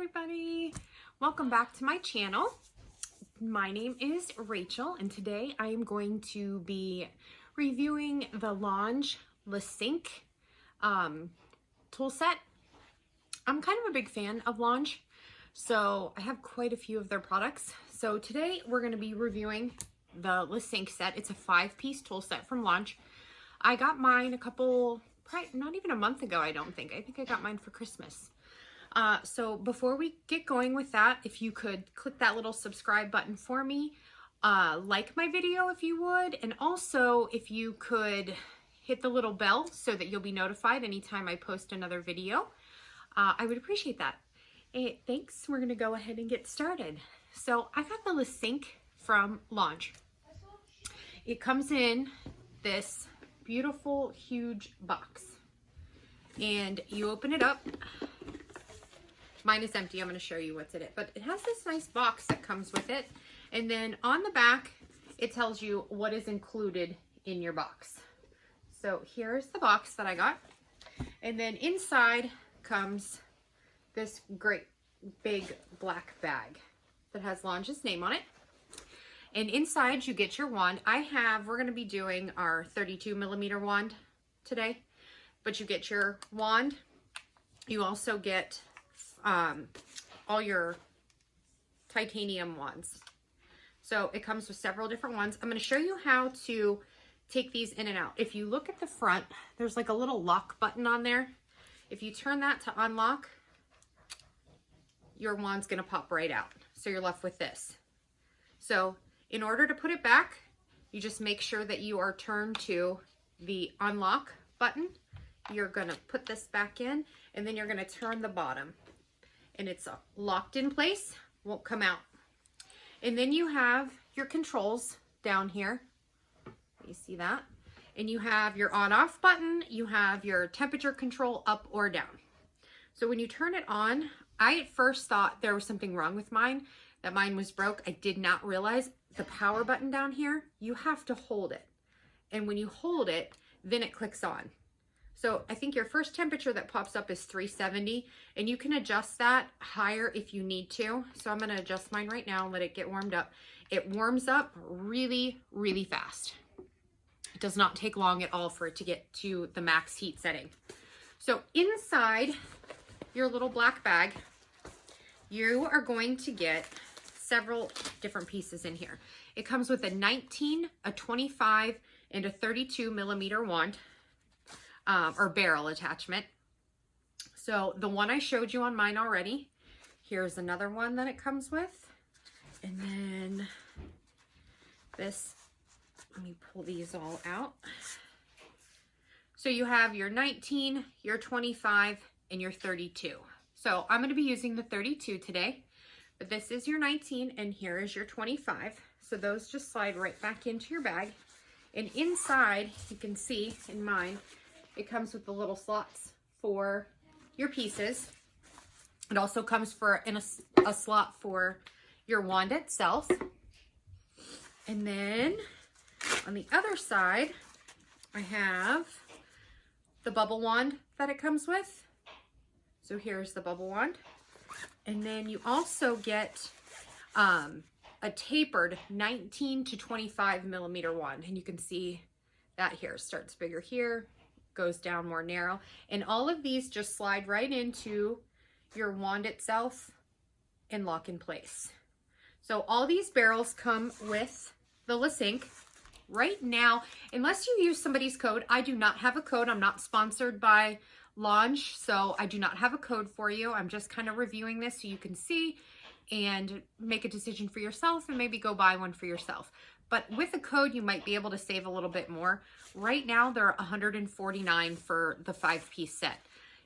everybody, welcome back to my channel. My name is Rachel and today I am going to be reviewing the Launge Cinq tool set. I'm kind of a big fan of Launge, so I have quite a few of their products. So today we're going to be reviewing the Cinq set. It's a 5-piece tool set from Launge. I got mine not even a month ago, I think I got mine for Christmas. So before we get going with that, if you could click that little subscribe button for me, like my video if you would, and also if you could hit the little bell so that you'll be notified anytime I post another video, I would appreciate that. Hey, thanks. We're going to go ahead and get started. So I got the Cinq from Launge. It comes in this beautiful, huge box, and you open it up. Mine is empty. I'm going to show you what's in it, but it has this nice box that comes with it, and then on the back it tells you what is included in your box. So here's the box that I got, and then inside comes this great big black bag that has Launge's name on it. And inside you get your wand. We're going to be doing our 32mm wand today, but you get your wand. You also get all your titanium wands. So it comes with several different ones. I'm going to show you how to take these in and out. If you look at the front, there's like a little lock button on there. If you turn that to unlock, your wand's going to pop right out. So you're left with this. So in order to put it back, you just make sure that you are turned to the unlock button. You're going to put this back in, and then you're going to turn the bottom, and it's locked in place, won't come out. And then you have your controls down here. You see that? And you have your on-off button. You have your temperature control up or down. So when you turn it on, I at first thought there was something wrong with mine, that mine was broke. I did not realize the power button down here, you have to hold it. And when you hold it, then it clicks on. So I think your first temperature that pops up is 370, and you can adjust that higher if you need to. So I'm going to adjust mine right now and let it get warmed up. It warms up really, really fast. It does not take long at all for it to get to the max heat setting. So inside your little black bag, you are going to get several different pieces in here. It comes with a 19, a 25, and a 32mm wand, or barrel attachment. So the one I showed you on mine already, here's another one that it comes with. And then this, let me pull these all out. So you have your 19, your 25, and your 32. So I'm going to be using the 32 today, but this is your 19 and here is your 25. So those just slide right back into your bag. And inside, you can see in mine, it comes with the little slots for your pieces. It also comes in a slot for your wand itself. And then on the other side, I have the bubble wand that it comes with. So here's the bubble wand. And then you also get a tapered 19 to 25mm wand. And you can see that here starts bigger here, goes down more narrow. And all of these just slide right into your wand itself and lock in place. So all these barrels come with the Cinq. Right now, unless you use somebody's code, I do not have a code. I'm not sponsored by Launge, so I do not have a code for you. I'm just kind of reviewing this so you can see and make a decision for yourself and maybe go buy one for yourself. But with a code, you might be able to save a little bit more. Right now, they're $149 for the 5-piece set.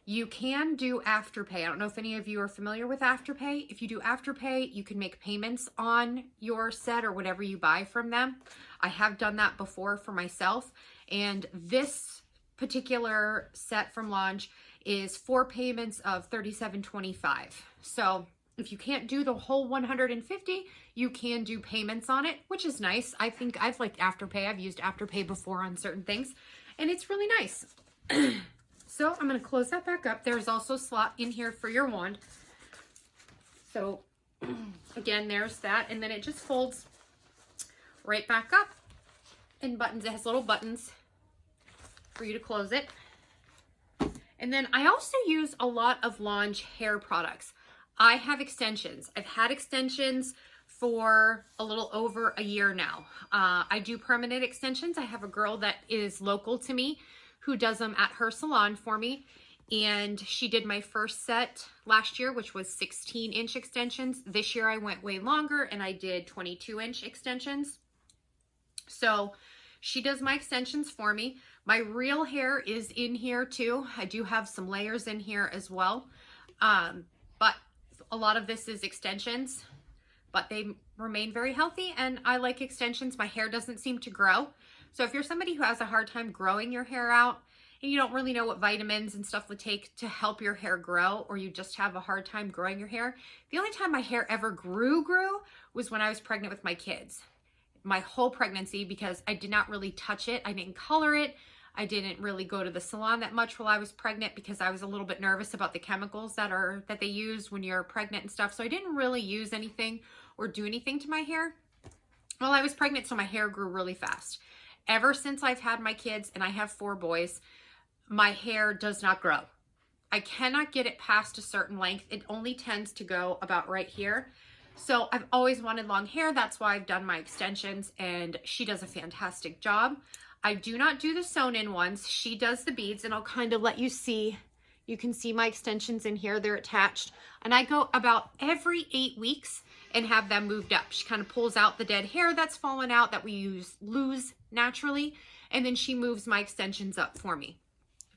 You can do Afterpay. I don't know if any of you are familiar with Afterpay. If you do Afterpay, you can make payments on your set or whatever you buy from them. I have done that before for myself, and this particular set from Launge is 4 payments of $37.25. So if you can't do the whole $150, you can do payments on it, which is nice. I think I've liked Afterpay. I've used Afterpay before on certain things, and it's really nice. So I'm going to close that back up. There's also a slot in here for your wand. So again, there's that. And then it just folds right back up and buttons. It has little buttons for you to close it. And then I also use a lot of Launch hair products. I have extensions. I've had extensions for a little over a year now. I do permanent extensions. I have a girl that is local to me who does them at her salon for me. And she did my first set last year, which was 16-inch extensions. This year I went way longer and I did 22-inch extensions. So she does my extensions for me. My real hair is in here too. I do have some layers in here as well. But a lot of this is extensions, but they remain very healthy and I like extensions. My hair doesn't seem to grow. So if you're somebody who has a hard time growing your hair out and you don't really know what vitamins and stuff would take to help your hair grow, or you just have a hard time growing your hair, the only time my hair ever grew was when I was pregnant with my kids. My whole pregnancy, because I did not really touch it. I didn't color it. I didn't really go to the salon that much while I was pregnant because I was a little bit nervous about the chemicals that they use when you're pregnant and stuff. So I didn't really use anything or do anything to my hair while I was pregnant. So my hair grew really fast. Ever since I've had my kids, and I have 4 boys, my hair does not grow. I cannot get it past a certain length. It only tends to go about right here. So I've always wanted long hair. That's why I've done my extensions, and she does a fantastic job. I do not do the sewn in ones. She does the beads, and I'll kind of let you see. You can see my extensions in here. They're attached. And I go about every 8 weeks and have them moved up. She kind of pulls out the dead hair that's fallen out that we lose naturally. And then she moves my extensions up for me.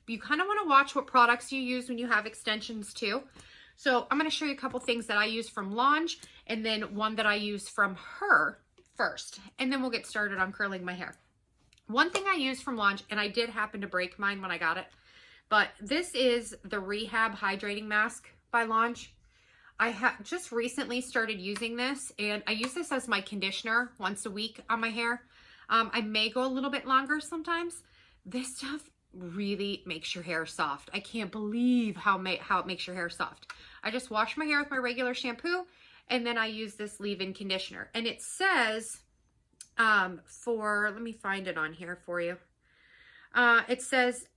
You kind of want to watch what products you use when you have extensions too. So I'm going to show you a couple things that I use from Launch and then one that I use from her first. And then we'll get started on curling my hair. One thing I use from Launch, and I did happen to break mine when I got it, but this is the Rehab Hydrating Mask by Launch. I have just recently started using this, and I use this as my conditioner once a week on my hair. I may go a little bit longer sometimes. This stuff really makes your hair soft. I can't believe how it makes your hair soft. I just wash my hair with my regular shampoo, and then I use this leave-in conditioner. And it says, let me find it on here for you. It says,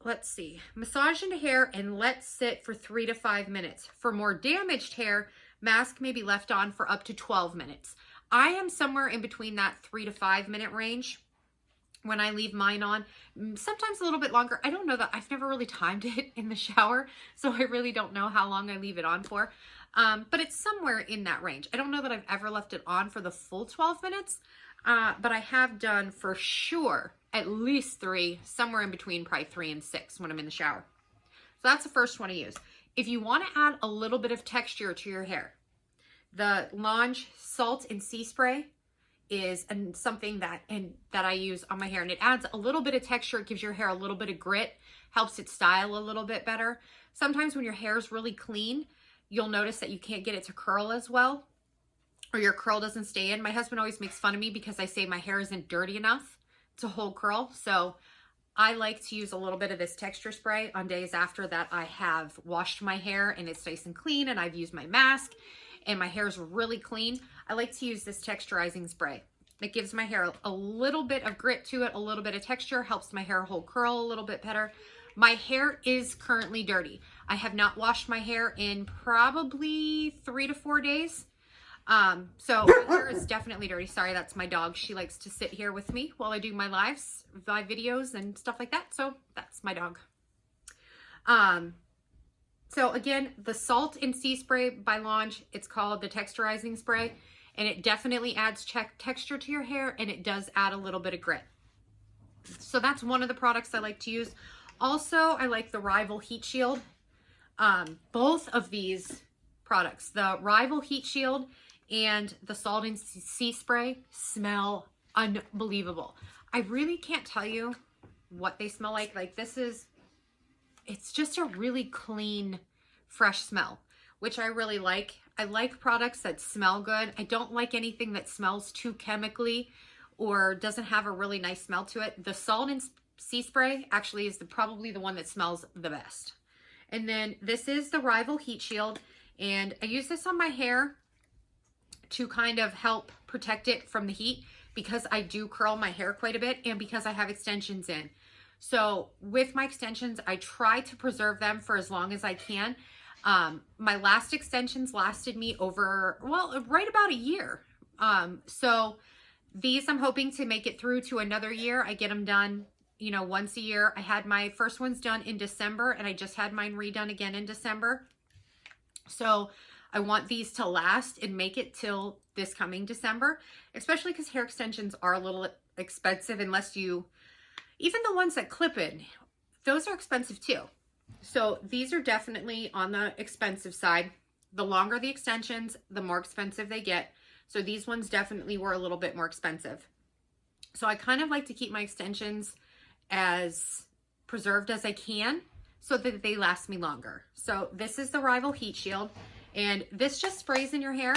let's see, massage into hair and let sit for 3 to 5 minutes. For more damaged hair, mask may be left on for up to 12 minutes. I am somewhere in between that 3 to 5 minute range when I leave mine on, sometimes a little bit longer. I don't know that I've never really timed it in the shower, so I really don't know how long I leave it on for. But it's somewhere in that range. I don't know that I've ever left it on for the full 12 minutes, but I have done for sure at least 3, somewhere in between probably 3 and 6 when I'm in the shower. So that's the first one I use. If you want to add a little bit of texture to your hair, the Launch Salt and Sea Spray is something that I use on my hair, and it adds a little bit of texture. It gives your hair a little bit of grit, helps it style a little bit better. Sometimes when your hair is really clean, you'll notice that you can't get it to curl as well, or your curl doesn't stay in. My husband always makes fun of me because I say my hair isn't dirty enough to hold curl. So I like to use a little bit of this texture spray on days after that I have washed my hair and it's nice and clean, and I've used my mask and my hair is really clean. I like to use this texturizing spray. It gives my hair a little bit of grit to it, a little bit of texture, helps my hair hold curl a little bit better. My hair is currently dirty. I have not washed my hair in probably 3 to 4 days. So my hair is definitely dirty. Sorry, that's my dog. She likes to sit here with me while I do my live videos and stuff like that. So that's my dog. So again, the Salt and Sea Spray by Launch, it's called the texturizing spray, and it definitely adds texture to your hair, and it does add a little bit of grit. So that's one of the products I like to use. Also, I like the Rival Heat Shield. Both of these products, the Rival Heat Shield and the Salt and Sea Spray, smell unbelievable. I really can't tell you what they smell like. Like it's just a really clean, fresh smell, which I really like. I like products that smell good. I don't like anything that smells too chemically or doesn't have a really nice smell to it. The Salt and Sea Spray actually is probably the one that smells the best. And then this is the Rival Heat Shield, And I use this on my hair to kind of help protect it from the heat because I do curl my hair quite a bit and because I have extensions in. So with my extensions, I try to preserve them for as long as I can. My last extensions lasted me over, well, right about a year. So these I'm hoping to make it through to another year. I get them done, you know, once a year. I had my first ones done in December and I just had mine redone again in December. So I want these to last and make it till this coming December, especially because hair extensions are a little expensive unless you, even the ones that clip in, those are expensive too. So these are definitely on the expensive side. The longer the extensions, the more expensive they get. So these ones definitely were a little bit more expensive. So I kind of like to keep my extensions as preserved as I can so that they last me longer. So this is the Rival Heat Shield, and this just sprays in your hair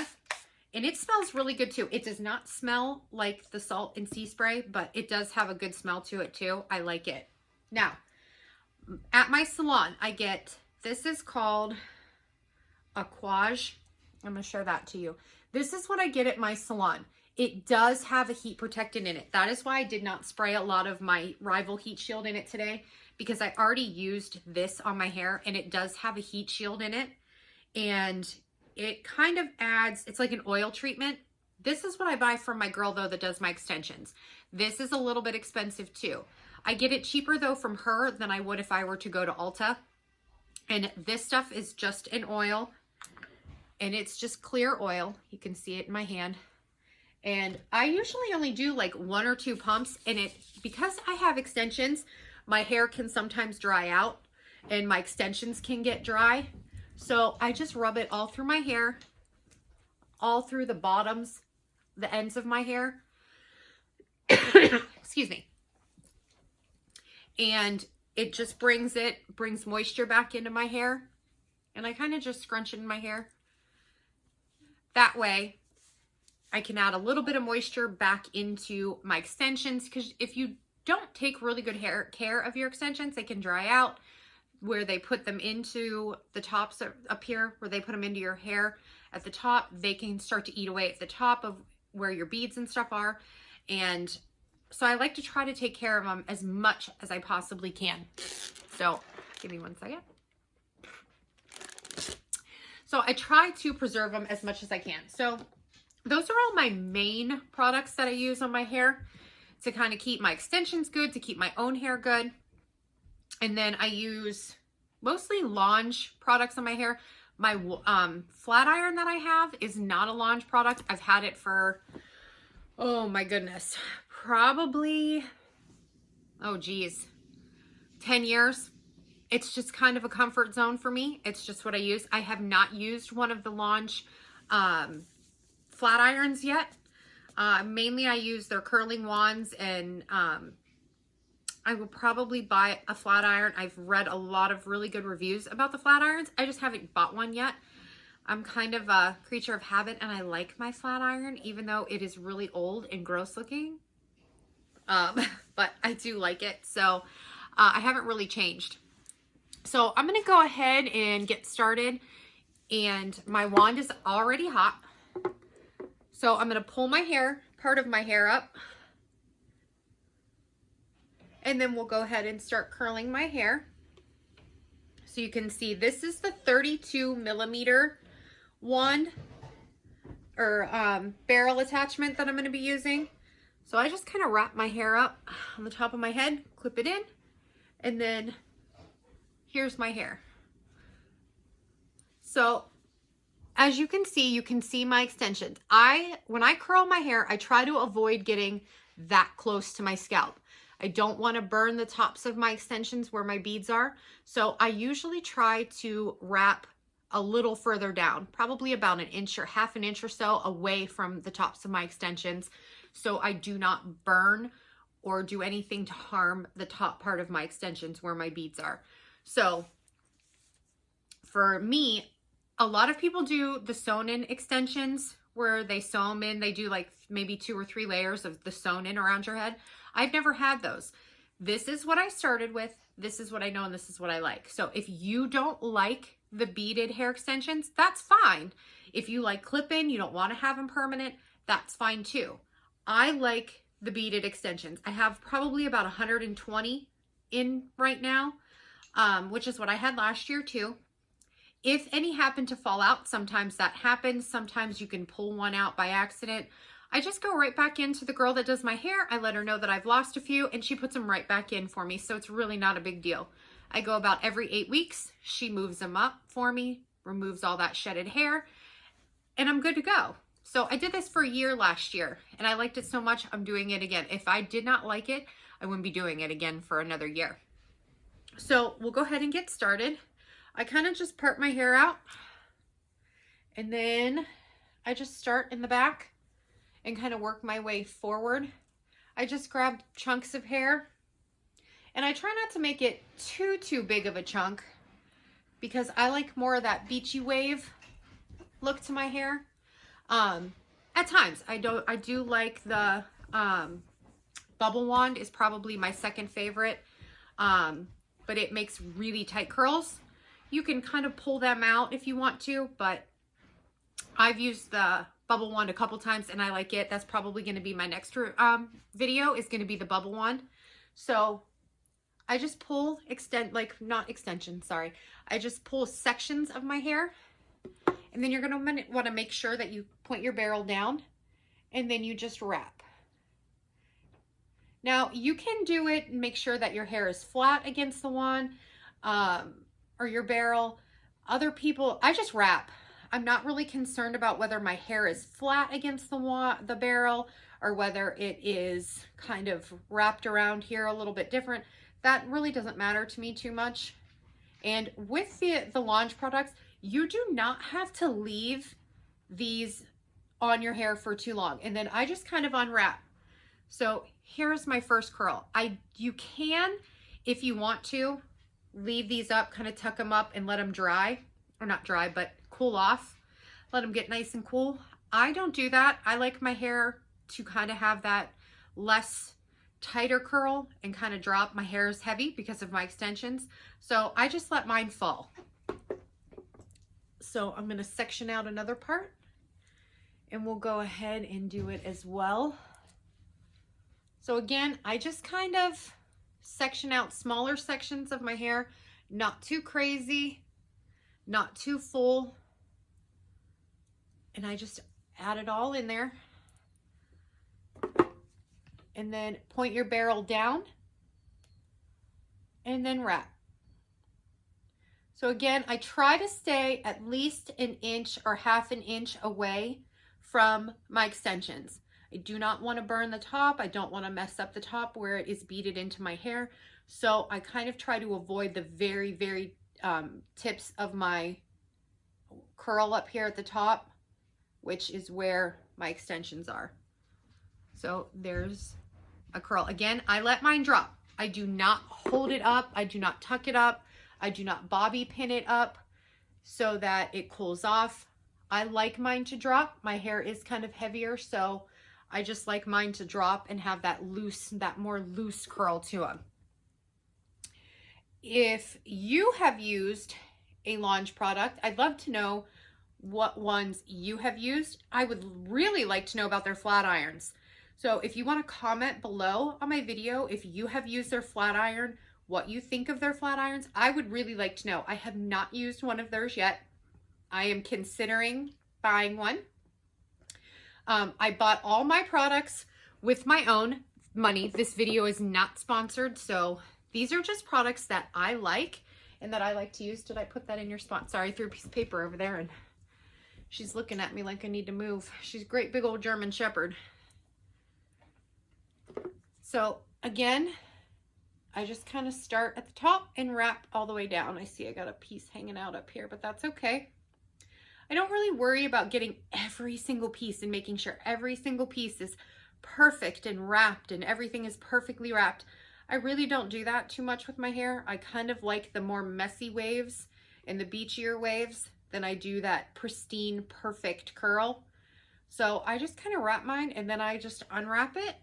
and it smells really good too. It does not smell like the Salt and Sea Spray, but it does have a good smell to it too. I like it. Now, at my salon, I get, this is called Aquage. I'm going to show that to you. This is what I get at my salon. It does have a heat protectant in it. That is why I did not spray a lot of my Rival Heat Shield in it today, because I already used this on my hair and it does have a heat shield in it. And it kind of adds, it's like an oil treatment. This is what I buy from my girl though that does my extensions. This is a little bit expensive too. I get it cheaper though from her than I would if I were to go to Ulta. And this stuff is just an oil. And it's just clear oil. You can see it in my hand. And I usually only do like 1 or 2 pumps. And it, because I have extensions, my hair can sometimes dry out and my extensions can get dry. So I just rub it all through my hair, all through the bottoms, the ends of my hair. Excuse me. And it just brings moisture back into my hair. And I kind of just scrunch it in my hair. That way, I can add a little bit of moisture back into my extensions, because if you don't take really good care of your extensions, they can dry out. Where they put them into the tops up here, where they put them into your hair at the top, they can start to eat away at the top of where your beads and stuff are. And so I like to try to take care of them as much as I possibly can. So give me 1 second. So I try to preserve them as much as I can. So those are all my main products that I use on my hair to kind of keep my extensions good, to keep my own hair good. And then I use mostly Launge products on my hair. My flat iron that I have is not a Launge product. I've had it for, oh my goodness, probably, oh geez, 10 years. It's just kind of a comfort zone for me. It's just what I use. I have not used one of the Launge flat irons yet. Mainly I use their curling wands, and I will probably buy a flat iron. I've read a lot of really good reviews about the flat irons. I just haven't bought one yet. I'm kind of a creature of habit, and I like my flat iron, even though it is really old and gross looking. But I do like it. So I haven't really changed. So I'm going to go ahead and get started. And my wand is already hot. So I'm going to pull my hair, part of my hair up. And then we'll go ahead and start curling my hair. So you can see this is the 32 millimeter wand or barrel attachment that I'm going to be using. So I just kind of wrap my hair up on the top of my head, clip it in, and then here's my hair. So as you can see my extensions. When I curl my hair, I try to avoid getting that close to my scalp. I don't want to burn the tops of my extensions where my beads are. So I usually try to wrap a little further down, probably about an inch or half an inch or so away from the tops of my extensions, so I do not burn or do anything to harm the top part of my extensions where my beads are. So for me, a lot of people do the sewn-in extensions where they sew them in. They do like maybe 2 or 3 layers of the sewn-in around your head. I've never had those. This is what I started with. This is what I know, and this is what I like. So if you don't like the beaded hair extensions, that's fine. If you like clip-in, you don't want to have them permanent, that's fine too. I like the beaded extensions. I have probably about 120 in right now, which is what I had last year too. If any happen to fall out, sometimes that happens. Sometimes you can pull one out by accident. I just go right back into the girl that does my hair. I let her know that I've lost a few and she puts them right back in for me. So it's really not a big deal. I go about every 8 weeks. She moves them up for me, removes all that shedded hair, and I'm good to go. So I did this for a year last year and I liked it so much, I'm doing it again. If I did not like it, I wouldn't be doing it again for another year. So we'll go ahead and get started. I kind of just part my hair out and then I just start in the back and kind of work my way forward. I just grab chunks of hair and I try not to make it too big of a chunk because I like more of that beachy wave look to my hair. At times I do like the bubble wand is probably my second favorite, but it makes really tight curls. You can kind of pull them out if you want to, but I've used the bubble wand a couple times and I like it. That's probably going to be my next video is going to be the bubble wand. So I just pull I just pull sections of my hair, and then you're going to want to make sure that you point your barrel down and then you just wrap. Now you can do it and make sure that your hair is flat against the wand, or your barrel. Other people, I just wrap. I'm not really concerned about whether my hair is flat against the barrel or whether it is kind of wrapped around here a little bit different. That really doesn't matter to me too much. And with the Launch products, you do not have to leave these on your hair for too long. And then I just kind of unwrap. So here's my first curl. You can, if you want to, leave these up, kind of tuck them up and let them dry, or not dry, but cool off. Let them get nice and cool. I don't do that. I like my hair to kind of have that less tighter curl and kind of drop. My hair is heavy because of my extensions, so I just let mine fall. So I'm going to section out another part and we'll go ahead and do it as well. So again, I just kind of section out smaller sections of my hair, not too crazy, not too full, and I just add it all in there. And then point your barrel down and then wrap. So again, I try to stay at least an inch or half an inch away from my extensions. I do not want to burn the top. I don't want to mess up the top where it is beaded into my hair. So I kind of try to avoid the very tips of my curl up here at the top, which is where my extensions are. So there's a curl. Again, I let mine drop. I do not hold it up. I do not tuck it up. I do not bobby pin it up so that it cools off. I like mine to drop. My hair is kind of heavier, so I just like mine to drop and have that more loose curl to them. If you have used a Launch product, I'd love to know what ones you have used. I would really like to know about their flat irons. So if you want to comment below on my video, if you have used their flat iron, what you think of their flat irons, I would really like to know. I have not used one of theirs yet. I am considering buying one. I bought all my products with my own money. This video is not sponsored, so these are just products that I like and that I like to use. Did I put that in your spot? Sorry, I threw a piece of paper over there and she's looking at me like I need to move. She's a great big old German Shepherd. So again, I just kind of start at the top and wrap all the way down. I see I got a piece hanging out up here, but that's okay. I don't really worry about getting every single piece and making sure every single piece is perfect and wrapped and everything is perfectly wrapped. I really don't do that too much with my hair. I kind of like the more messy waves and the beachier waves than I do that pristine, perfect curl. So I just kind of wrap mine and then I just unwrap it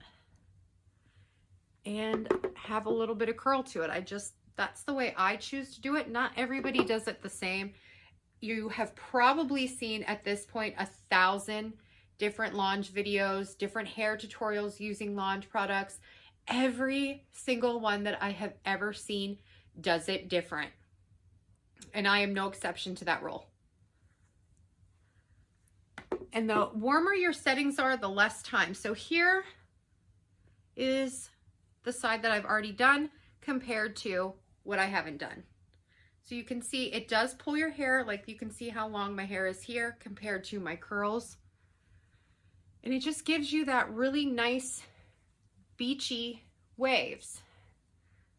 and have a little bit of curl to it. That's the way I choose to do it. Not everybody does it the same. You have probably seen at this point 1,000 different Lange videos, different hair tutorials using Lange products. Every single one that I have ever seen does it different. And I am no exception to that rule. And the warmer your settings are, the less time. So here is the side that I've already done compared to what I haven't done. So you can see it does pull your hair, like you can see how long my hair is here compared to my curls. And it just gives you that really nice beachy waves.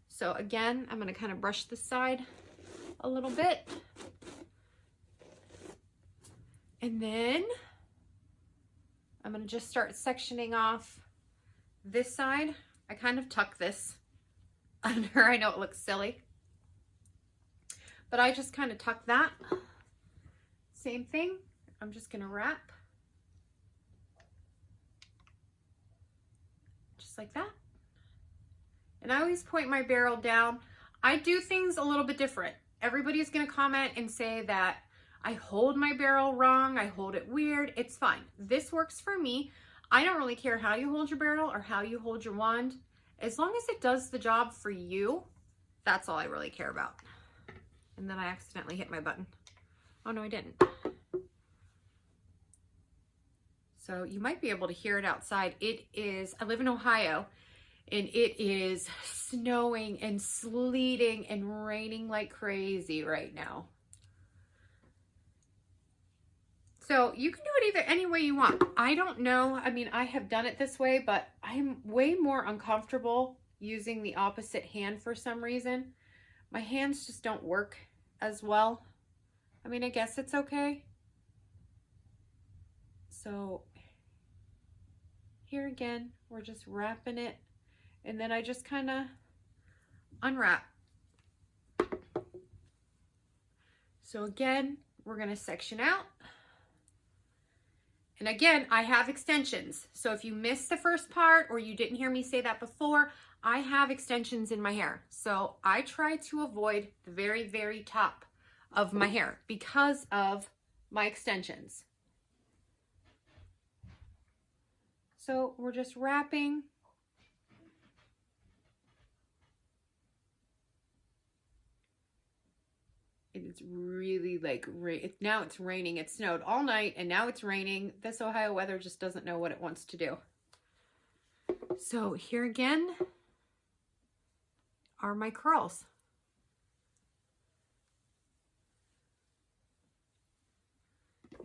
So again, I'm gonna kind of brush this side a little bit. And then I'm gonna just start sectioning off this side. I kind of tuck this under. I know it looks silly, but I just kind of tuck that. Same thing, I'm just gonna wrap. Just like that. And I always point my barrel down. I do things a little bit different. Everybody's gonna comment and say that I hold my barrel wrong, I hold it weird. It's fine. This works for me. I don't really care how you hold your barrel or how you hold your wand. As long as it does the job for you, that's all I really care about. And then I accidentally hit my button. Oh no, I didn't. So you might be able to hear it outside. It is, I live in Ohio, and it is snowing and sleeting and raining like crazy right now. So you can do it either any way you want. I don't know. I mean, I have done it this way, but I'm way more uncomfortable using the opposite hand for some reason. My hands just don't work as well. I mean, I guess it's okay. So here again, we're just wrapping it, and then I just kind of unwrap. So again, we're going to section out. And again, I have extensions. So if you missed the first part or you didn't hear me say that before, I have extensions in my hair. So I try to avoid the very, very top of my hair because of my extensions. So we're just wrapping. It's really like, now it's raining. It snowed all night and now it's raining. This Ohio weather just doesn't know what it wants to do. So here again are my curls.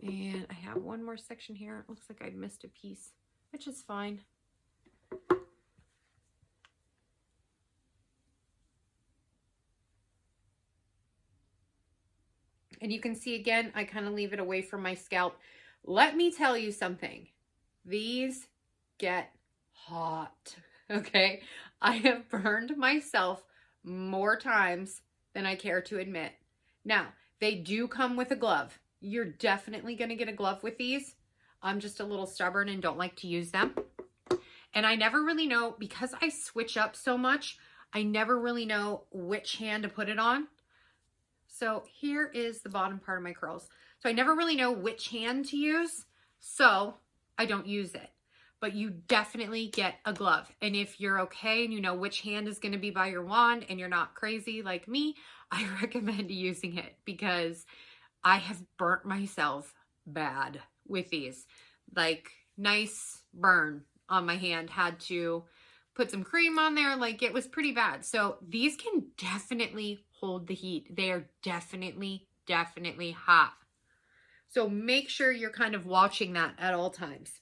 And I have one more section here. It looks like I missed a piece, which is fine. And you can see again, I kind of leave it away from my scalp. Let me tell you something. These get hot, okay? I have burned myself more times than I care to admit. Now, they do come with a glove. You're definitely gonna get a glove with these. I'm just a little stubborn and don't like to use them. And I never really know, because I switch up so much, I never really know which hand to put it on. So here is the bottom part of my curls. So I never really know which hand to use, so I don't use it. But you definitely get a glove. And if you're okay and you know which hand is gonna be by your wand and you're not crazy like me, I recommend using it because I have burnt myself bad with these. Like, nice burn on my hand. Had to put some cream on there. Like, it was pretty bad. So these can definitely hold the heat. They are definitely hot. So make sure you're kind of watching that at all times.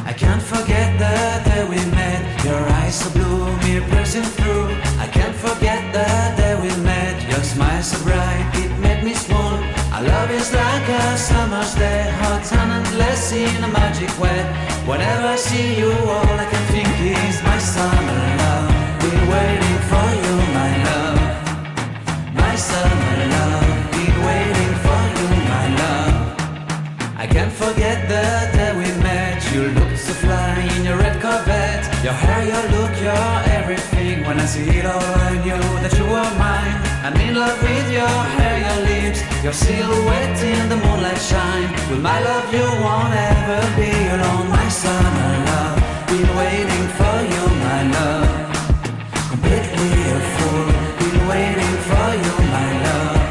I can't forget the day we met. Your eyes so blue, me piercing through. I can't forget the day we met. Your smile so bright, it made me swoon. Our love is like a summer's day, hot and endless in a magic way. Whenever I see you, all I can think is my summer love. Been waiting for you, my love. My summer love. Been waiting for you, my love. forget the day we met. You looked so fly in your red Corvette. Your hair, your look, your everything. When I see it all, I knew that you were mine. I'm in love with your hair, your lips, your silhouette in the moonlight shine. With my love you won't ever be alone. My summer love, been waiting for you, my love. Completely a fool, been waiting for you, my love.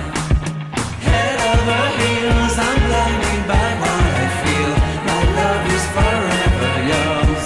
Head over heels, I'm blinded by what I feel. My love is forever yours.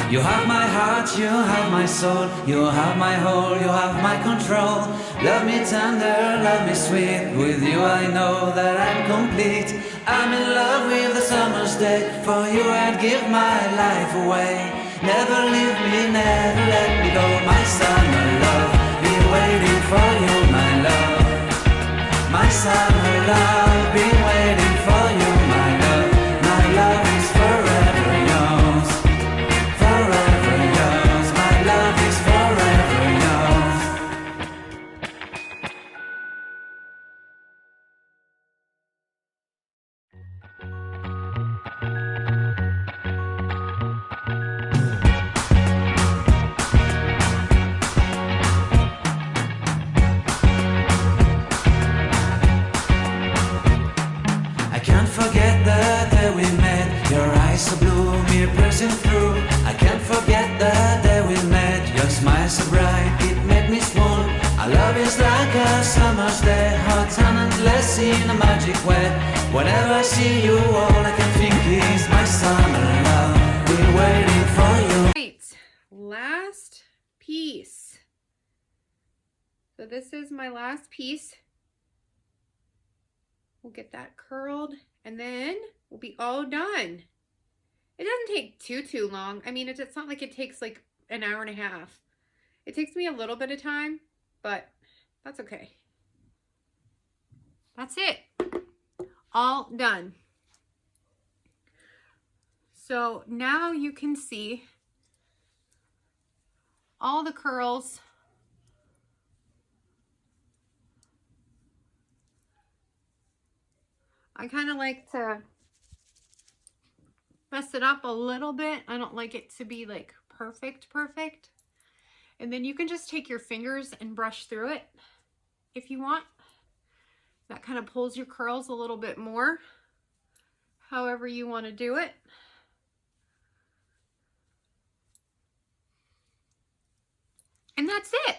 You have my heart, you have my soul, you have my whole, you have my control. Love me tender, love me sweet, with you I know that I'm complete. I'm in love with the summer's day, for you I'd give my life away. Never leave me, never let me go, my summer love. Been waiting for you, my love. My summer love, been waiting for you, my love. My love is forever yours. Forever yours, my love is forever yours. I can't forget the day we met. Your eyes so blue, me piercing through. I can't forget the day we met. Your smile so bright, it made me swoon. Our love is like a summer's day, hot and endless in a magic way. Whenever I see you, all I can think is my summer love. Been waiting for you. Right, last piece. So this is my last piece. We'll get that curled and then we'll be all done. It doesn't take too long. I mean, it's not like it takes like an hour and a half. It takes me a little bit of time, but that's okay. That's it. All done. So now you can see all the curls. I kind of like to mess it up a little bit. I don't like it to be like perfect. And then you can just take your fingers and brush through it if you want. That kind of pulls your curls a little bit more, however you want to do it. And that's it.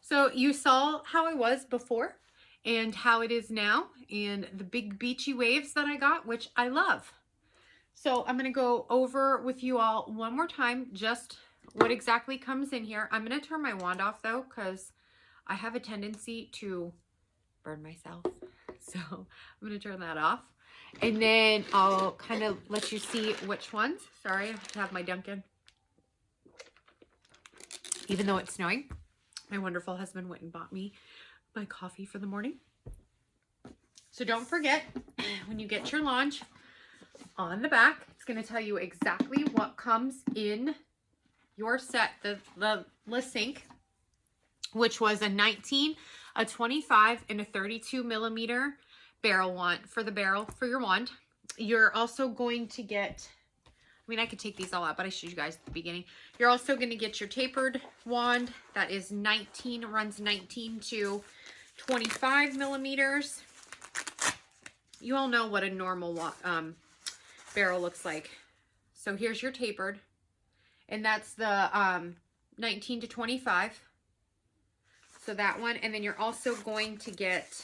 So you saw how I was before and how it is now, and the big beachy waves that I got, which I love. So I'm going to go over with you all one more time just what exactly comes in here. I'm going to turn my wand off though, because I have a tendency to burn myself. So I'm going to turn that off. And then I'll kind of let you see which ones. Sorry, I have to have my Dunkin'. Even though it's snowing, my wonderful husband went and bought me my coffee for the morning. So don't forget, when you get your launch, on the back, it's going to tell you exactly what comes in your set, the Cinq, which was a 19, a 25, and a 32 millimeter barrel wand for the barrel for your wand. You're also going to get, I mean, I could take these all out, but I showed you guys at the beginning. You're also going to get your tapered wand that is 19, runs 19 to 25 millimeters. You all know what a normal barrel looks like. So here's your tapered, and that's the 19 to 25. So that one, and then you're also going to get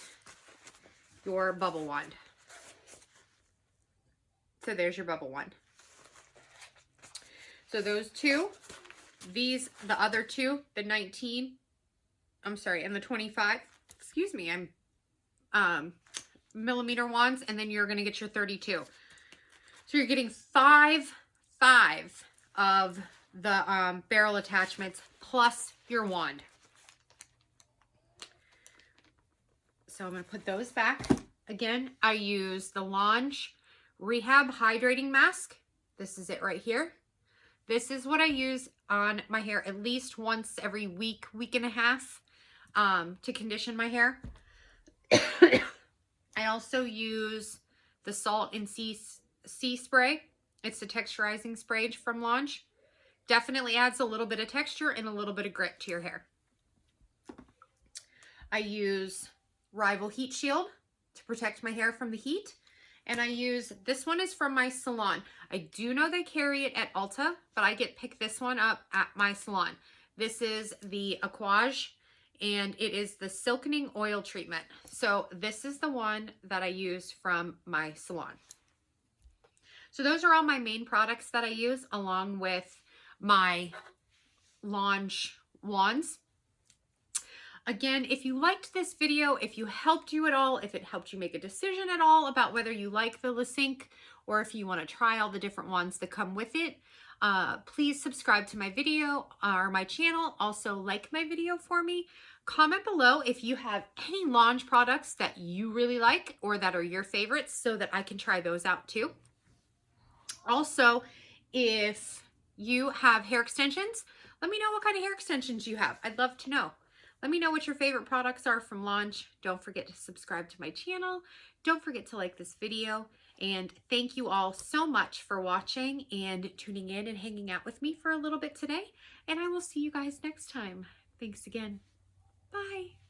your bubble wand. So there's your bubble wand. So those two, these, the other two, the 19, I'm sorry, and the 25, excuse me, I'm millimeter wands, and then you're going to get your 32. So you're getting five of the barrel attachments plus your wand. So I'm going to put those back. Again, I use the Launch Rehab Hydrating Mask. This is it right here. This is what I use on my hair at least once every week, week and a half, to condition my hair. I also use the Salt and Sea spray. It's the texturizing spray from Launch. Definitely adds a little bit of texture and a little bit of grit to your hair. I use Rival Heat Shield to protect my hair from the heat. And I use, this one is from my salon. I do know they carry it at Ulta, but I pick this one up at my salon. This is the Aquage, and it is the Silkening Oil Treatment. So this is the one that I use from my salon. So those are all my main products that I use, along with my Launch wands. Again, if you liked this video, if you helped you at all, if it helped you make a decision at all about whether you like the Cinq or if you want to try all the different ones that come with it, please subscribe to my video or my channel. Also like my video for me. Comment below if you have any Launch products that you really like or that are your favorites so that I can try those out too. Also, if you have hair extensions, let me know what kind of hair extensions you have. I'd love to know. Let me know what your favorite products are from Launch. Don't forget to subscribe to my channel. Don't forget to like this video. And thank you all so much for watching and tuning in and hanging out with me for a little bit today. And I will see you guys next time. Thanks again. Bye.